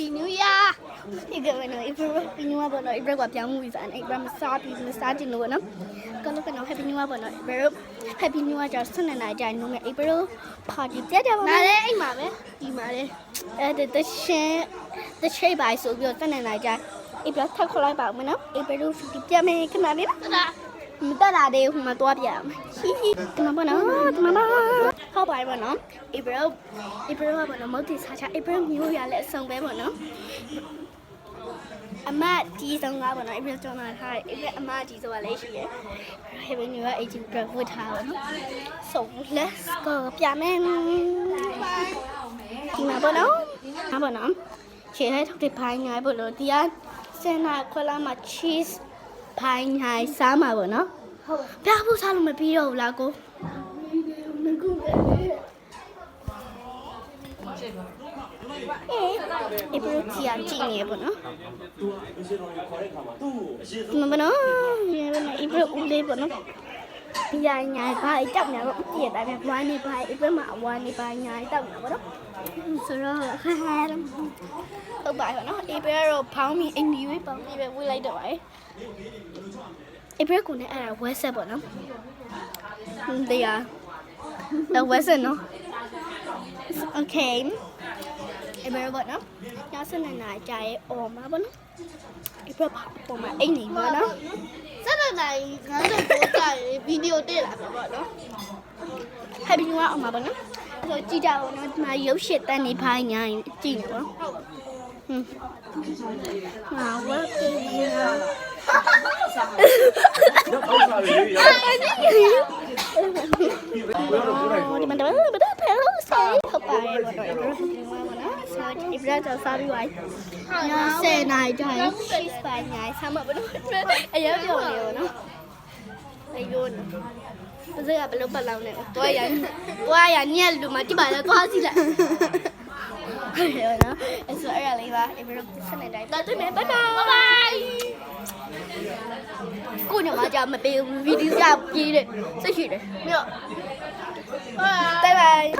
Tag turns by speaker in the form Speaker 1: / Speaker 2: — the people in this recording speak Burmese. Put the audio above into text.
Speaker 1: Happy New Year ဒီကနေ့ April Happy New Year ပေါ့နော် April ကပြောင်းမှုပြီးစားနေ April မစားပြီးမစားတင်လို့နော်ကတော့ Happy New Year ပေါ့နော် April Happy New Year ကြောင့်12နှစ်ကြာနေမယ် April party ပြတ်ကြပါမယ်နားလေအိမ်မှာပဲဒီမှာလေတချိတ်ပါဆိုပြီးတော့12နှစ်ကြာ April ထပ်ခေါ်လိုက်ပါဦးမနော် April ပြတ်မယ်ခဏလေးမတလာသေးဘူးမသွားပြအောင်ဒီမှာပေါ့နော်ဒီမှာဟုတ်ပါပြီပေါ့နော် April ကပေါ့နော်မဟုတ်တိစားချ April မျိုးရလဲအဆုံးပဲပေါ့နော်အမဒီဆုံးကပေါ့နော် April ကျောင်းလာထားတယ် April အမဒီဆုံးကလည်းရှိတယ် Happy New Year 18 April ဝတ်ထားပါနော် So let's go ပြမယ်ဒီမှာပေါ့နော်ခြေให้ထုတ်တဲ့ဖိုင်းငိုင်းပေါ့နော်ဒီကစင်နာခွက်လာမှာ cheese ဖိုင်းငိုင်းစားမှာပေါ့နော်ဟုတ်ပြဖို့စားလို့မပြီးတော့ဘူးလားကိုApril ကြီးအကြည့်နေပေါ့နော်မမနော် April ဦးလေးပေါ့နော်ဒီညာဘာအတောက်ညာတော့ပြည့်တယ်ဗျာဝိုင်းနေပါ April မှာဝိုင်းနေပါညာတောက်ညာပေါ့နော်ဆိုတော့ဟုတ်ပါတော့နော် April တော့ဖောင်းပြီးအိမ်ကြီးဝေးပေါင်းပြီးပဲဝေးလိုက်တော့ပါ April ကိုလည်းအဲ့ဒါဝက်ဆက်ပေါ့နော်တရားတော့ဝက်ဆက်နော် Okay April ပေါ့နော်ည7နာရီကြာရဲ့အော်မှာပေါ့နော် April ပုံမှာအိမ်နေပေါ့နော်7နာရီ59ကြာရဲ့ဗီဒီယိုတက်လာတယ်ပေါ့နော် Happy New Year အောင်မှာပေါ့နော်ဆိုကြည့်ကြအောင်နော်ဒီမှာရုပ်ရှစ်တန်းနေဖိုင်းညာကြည့်နေပေါ့ဝက်ဒီမှာတော့ဘယ်တော့ဖဲလို့ဆိုင်ဟုတ်ပါရဲ့ပေါ့နော် April တော့စားပြီးသွားည10နာရီတိုင်း cheese ပိုင်းညာစားမှာပေါ့နော်အရင်ပြောနေပေါ့နော်အယိုးနော်ဘယ်ကဘလို့ပတ်လောင်းနေတွားရညက်လူမတိပါလားတွားစီလိုက်ဟုတ်ရနော်အဲ့ဆိုအဲ့ဒါလေးပါ April ဆက်နေတိုင်းတော်တယ်ဘိုင်ဘိုင်ကိုညမကြမပေးဘူးဗီဒီယိုကြပြေးတယ်စိတ်ရှိတယ်ပြီးတော့ဘိုင်ဘိုင်